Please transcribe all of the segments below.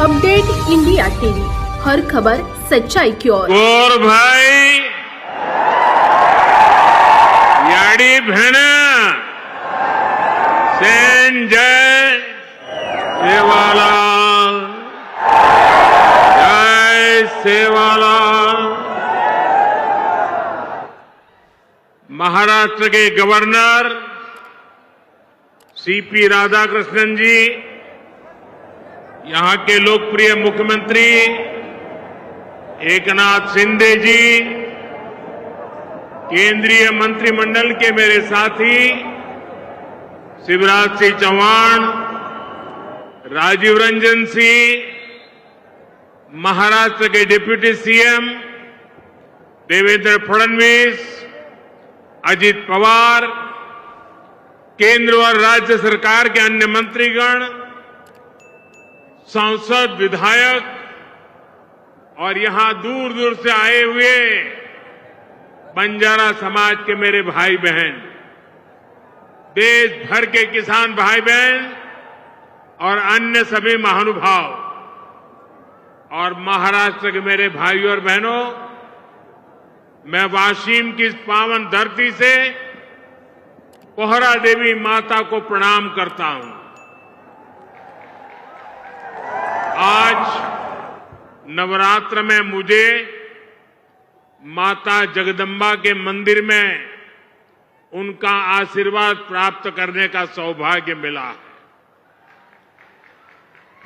Update India TV, हर खबर सच्चाई की ओर। गोर भाई याडी भेण सेन जय सेवालाल, जय सेवालाल। महाराष्ट्र के गवर्नर सीपी राधाकृष्णन जी, यहां के लोकप्रिय मुख्यमंत्री एकनाथ शिंदे जी, केंद्रीय मंत्रिमंडल के मेरे साथी शिवराज सिंह चौहान, राजीव रंजन सिंह, महाराष्ट्र के डिप्टी सीएम देवेंद्र फडणवीस, अजित पवार, केंद्र और राज्य सरकार के अन्य मंत्रीगण, सांसद, विधायक और यहां दूर दूर से आए हुए बंजारा समाज के मेरे भाई बहन, देश भर के किसान भाई बहन और अन्य सभी महानुभाव, और महाराष्ट्र के मेरे भाइयों और बहनों, मैं वाशिम की इस पावन धरती से पोहरा देवी माता को प्रणाम करता हूं। आज नवरात्र में मुझे माता जगदम्बा के मंदिर में उनका आशीर्वाद प्राप्त करने का सौभाग्य मिला है।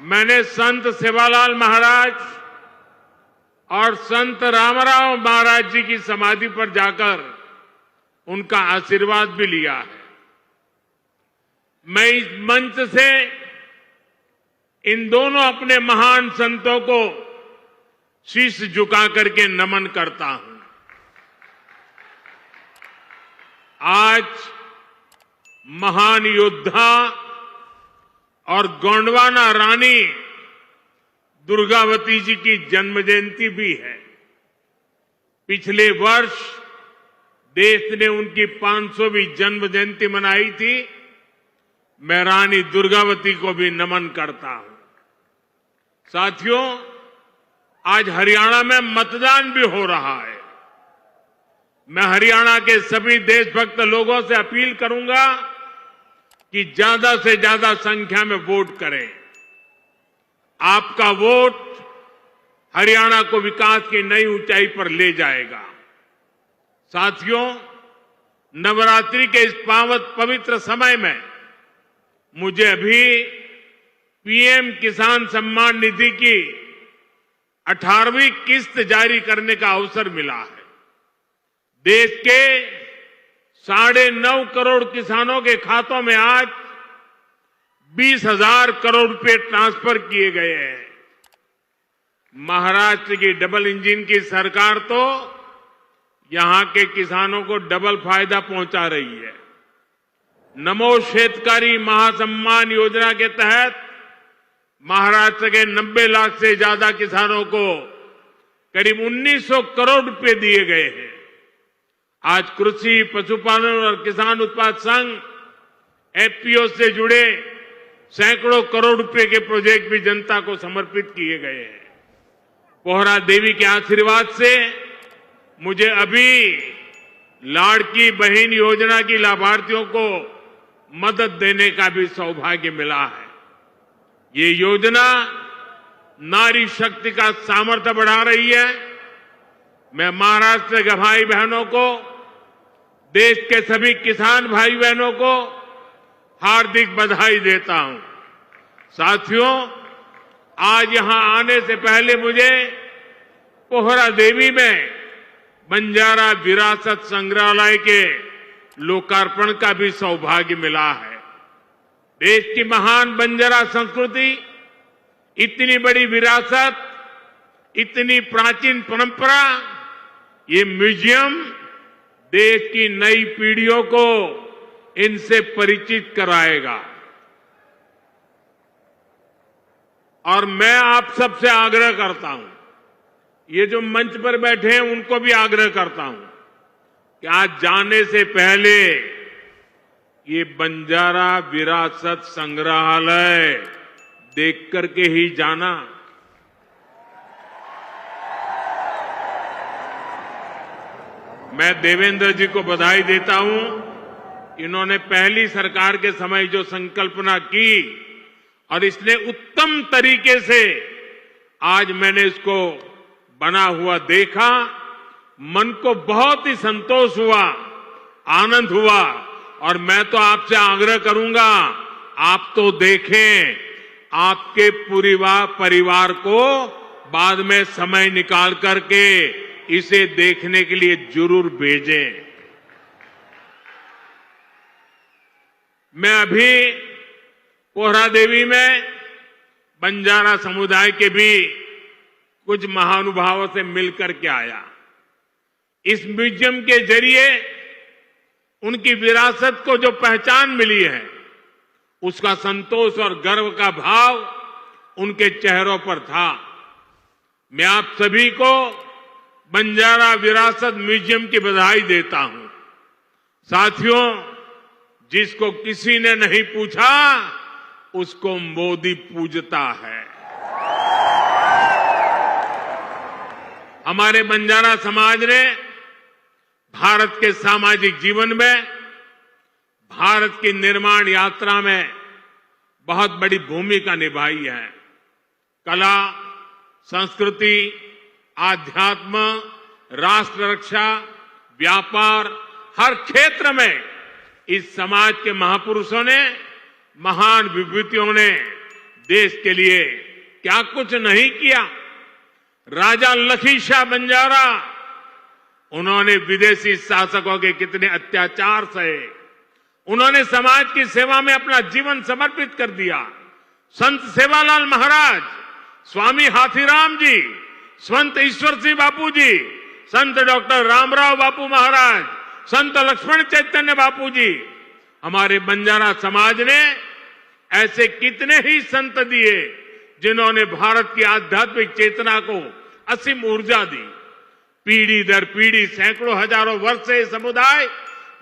मैंने संत सेवालाल महाराज और संत रामराव महाराज जी की समाधि पर जाकर उनका आशीर्वाद भी लिया है। मैं इस मंच से इन दोनों अपने महान संतों को शीश झुका करके नमन करता हूं। आज महान योद्धा और गोंडवाना रानी दुर्गावती जी की जन्म जयंती भी है। पिछले वर्ष देश ने उनकी 500वीं जन्म जयंती मनाई थी। मैं रानी दुर्गावती को भी नमन करता हूं। साथियों, आज हरियाणा में मतदान भी हो रहा है। मैं हरियाणा के सभी देशभक्त लोगों से अपील करूंगा कि ज्यादा से ज्यादा संख्या में वोट करें। आपका वोट हरियाणा को विकास की नई ऊंचाई पर ले जाएगा। साथियों, नवरात्रि के इस पावन पवित्र समय में मुझे अभी पीएम किसान सम्मान निधि की 18वीं किस्त जारी करने का अवसर मिला है। देश के 9.5 करोड़ किसानों के खातों में आज 20,000 करोड़ रुपए ट्रांसफर किए गए हैं। महाराष्ट्र की डबल इंजन की सरकार तो यहां के किसानों को डबल फायदा पहुंचा रही है। नमो शेतकारी महासम्मान योजना के तहत महाराष्ट्र के 90 लाख से ज्यादा किसानों को करीब 1900 करोड़ रुपए दिए गए हैं। आज कृषि, पशुपालन और किसान उत्पाद संघ एफपीओ से जुड़े सैकड़ों करोड़ रुपए के प्रोजेक्ट भी जनता को समर्पित किए गए हैं। पोहरा देवी के आशीर्वाद से मुझे अभी लाड़की बहन योजना की लाभार्थियों को मदद देने का भी सौभाग्य मिला है। ये योजना नारी शक्ति का सामर्थ्य बढ़ा रही है। मैं महाराष्ट्र के भाई बहनों को, देश के सभी किसान भाई बहनों को हार्दिक बधाई देता हूं। साथियों, आज यहां आने से पहले मुझे पोहरा देवी में बंजारा विरासत संग्रहालय के लोकार्पण का भी सौभाग्य मिला है। देश की महान बंजारा संस्कृति, इतनी बड़ी विरासत, इतनी प्राचीन परंपरा, ये म्यूजियम देश की नई पीढ़ियों को इनसे परिचित कराएगा। और मैं आप सबसे आग्रह करता हूं, ये जो मंच पर बैठे हैं उनको भी आग्रह करता हूं कि आज जाने से पहले ये बंजारा विरासत संग्रहालय देख करके ही जाना। मैं देवेंद्र जी को बधाई देता हूं। इन्होंने पहली सरकार के समय जो संकल्पना की और इसने उत्तम तरीके से आज मैंने इसको बना हुआ देखा, मन को बहुत ही संतोष हुआ, आनंद हुआ। और मैं तो आपसे आग्रह करूंगा, आप तो देखें, आपके पूरे परिवार को बाद में समय निकाल करके इसे देखने के लिए जरूर भेजें। मैं अभी पोहरादेवी में बंजारा समुदाय के भी कुछ महानुभावों से मिलकर के आया। इस म्यूजियम के जरिए उनकी विरासत को जो पहचान मिली है, उसका संतोष और गर्व का भाव उनके चेहरों पर था। मैं आप सभी को बंजारा विरासत म्यूजियम की बधाई देता हूं। साथियों, जिसको किसी ने नहीं पूछा, उसको मोदी पूजता है। हमारे बंजारा समाज ने भारत के सामाजिक जीवन में, भारत की निर्माण यात्रा में बहुत बड़ी भूमिका निभाई है। कला, संस्कृति, आध्यात्म, राष्ट्र रक्षा, व्यापार, हर क्षेत्र में इस समाज के महापुरुषों ने, महान विभूतियों ने देश के लिए क्या कुछ नहीं किया। राजा लखी शाह बंजारा, उन्होंने विदेशी शासकों के कितने अत्याचार सहे, उन्होंने समाज की सेवा में अपना जीवन समर्पित कर दिया। संत सेवालाल महाराज, स्वामी हाथीराम जी, संत ईश्वर सिंह बापू जी, संत डॉक्टर रामराव बापू महाराज, संत लक्ष्मण चैतन्य बापू जी, हमारे बंजारा समाज ने ऐसे कितने ही संत दिए जिन्होंने भारत की आध्यात्मिक चेतना को असीम ऊर्जा दी। पीढ़ी दर पीढ़ी, सैकड़ों हजारों वर्ष से समुदाय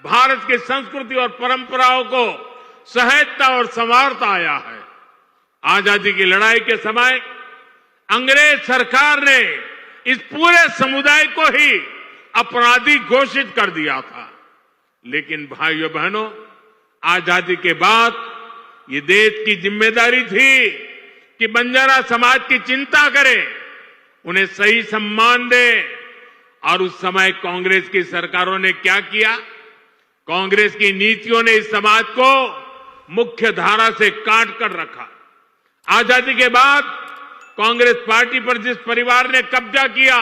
भारत की संस्कृति और परंपराओं को सहेजता और संवारता आया है। आजादी की लड़ाई के समय अंग्रेज सरकार ने इस पूरे समुदाय को ही अपराधी घोषित कर दिया था। लेकिन भाइयों बहनों, आजादी के बाद ये देश की जिम्मेदारी थी कि बंजारा समाज की चिंता करे, उन्हें सही सम्मान दे। और उस समय कांग्रेस की सरकारों ने क्या किया? कांग्रेस की नीतियों ने इस समाज को मुख्य धारा से काट कर रखा। आजादी के बाद कांग्रेस पार्टी पर जिस परिवार ने कब्जा किया,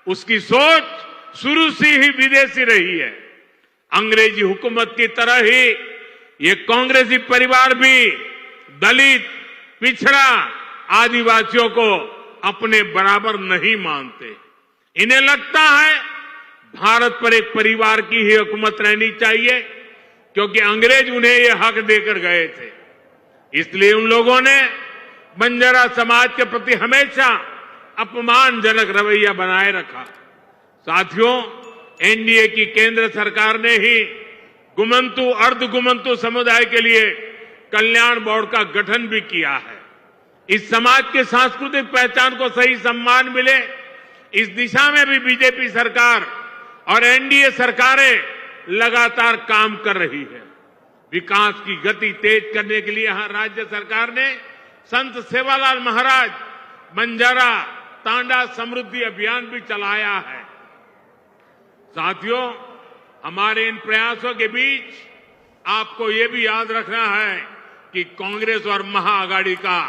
उसकी सोच शुरू से ही विदेशी रही है। अंग्रेजी हुकूमत की तरह ही ये कांग्रेसी परिवार भी दलित, पिछड़ा, आदिवासियों को अपने बराबर नहीं मानते। इन्हें लगता है भारत पर एक परिवार की ही हुकूमत रहनी चाहिए, क्योंकि अंग्रेज उन्हें ये हक देकर गए थे। इसलिए उन लोगों ने बंजारा समाज के प्रति हमेशा अपमानजनक रवैया बनाए रखा। साथियों, एनडीए की केंद्र सरकार ने ही गुमंतु, अर्धगुमंतु समुदाय के लिए कल्याण बोर्ड का गठन भी किया है। इस समाज के सांस्कृतिक पहचान को सही सम्मान मिले, इस दिशा में भी बीजेपी सरकार और एनडीए सरकारें लगातार काम कर रही है। विकास की गति तेज करने के लिए यहां राज्य सरकार ने संत सेवालाल महाराज बंजारा तांडा समृद्धि अभियान भी चलाया है। साथियों, हमारे इन प्रयासों के बीच आपको ये भी याद रखना है कि कांग्रेस और महाआघाड़ी का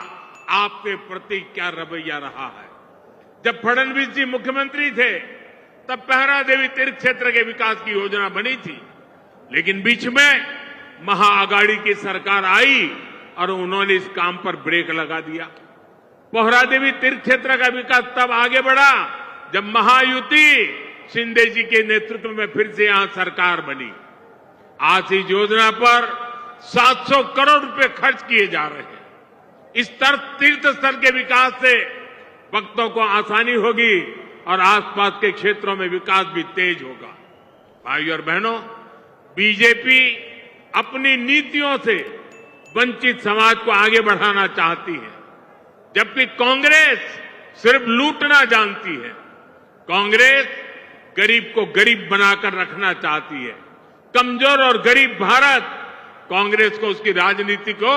आपके प्रति क्या रवैया रहा है। जब फडणवीस जी मुख्यमंत्री थे, तब पहरा देवी तीर्थ क्षेत्र के विकास की योजना बनी थी, लेकिन बीच में महाआघाड़ी की सरकार आई और उन्होंने इस काम पर ब्रेक लगा दिया। पोहरा देवी तीर्थ क्षेत्र का विकास तब आगे बढ़ा जब महायुति शिंदे जी के नेतृत्व में फिर से यहां सरकार बनी। आज इस योजना पर 700 करोड़ रुपए खर्च किए जा रहे हैं। इस तीर्थ स्थल के विकास से भक्तों को आसानी होगी और आसपास के क्षेत्रों में विकास भी तेज होगा। भाइयों और बहनों, बीजेपी अपनी नीतियों से वंचित समाज को आगे बढ़ाना चाहती है, जबकि कांग्रेस सिर्फ लूटना जानती है। कांग्रेस गरीब को गरीब बनाकर रखना चाहती है। कमजोर और गरीब भारत कांग्रेस को, उसकी राजनीति को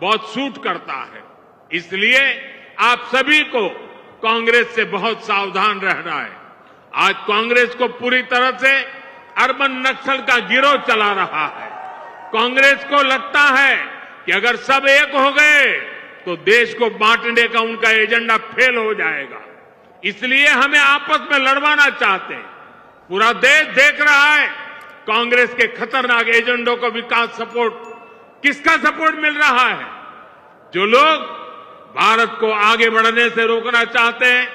बहुत सूट करता है। इसलिए आप सभी को कांग्रेस से बहुत सावधान रहना है। आज कांग्रेस को पूरी तरह से अर्बन नक्सल का गिरोह चला रहा है। कांग्रेस को लगता है कि अगर सब एक हो गए तो देश को बांटने का उनका एजेंडा फेल हो जाएगा। इसलिए हमें आपस में लड़वाना चाहते हैं। पूरा देश देख रहा है कांग्रेस के खतरनाक एजेंडों को, विकास सपोर्ट, किसका सपोर्ट मिल रहा है? जो लोग भारत को आगे बढ़ने से रोकना चाहते हैं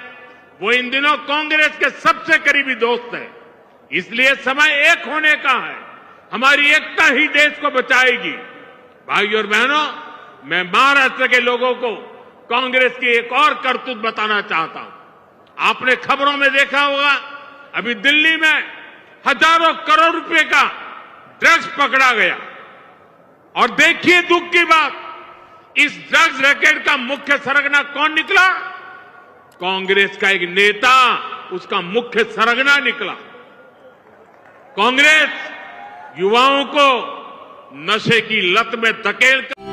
वो इन दिनों कांग्रेस के सबसे करीबी दोस्त हैं। इसलिए समय एक होने का है। हमारी एकता ही देश को बचाएगी। भाइयों और बहनों, मैं महाराष्ट्र के लोगों को कांग्रेस की एक और करतूत बताना चाहता हूं। आपने खबरों में देखा होगा, अभी दिल्ली में हजारों करोड़ रुपए का ड्रग्स पकड़ा गया। और देखिए दुख की बात, इस ड्रग्स रैकेट का मुख्य सरगना कौन निकला? कांग्रेस का एक नेता उसका मुख्य सरगना निकला। कांग्रेस युवाओं को नशे की लत में धकेल कर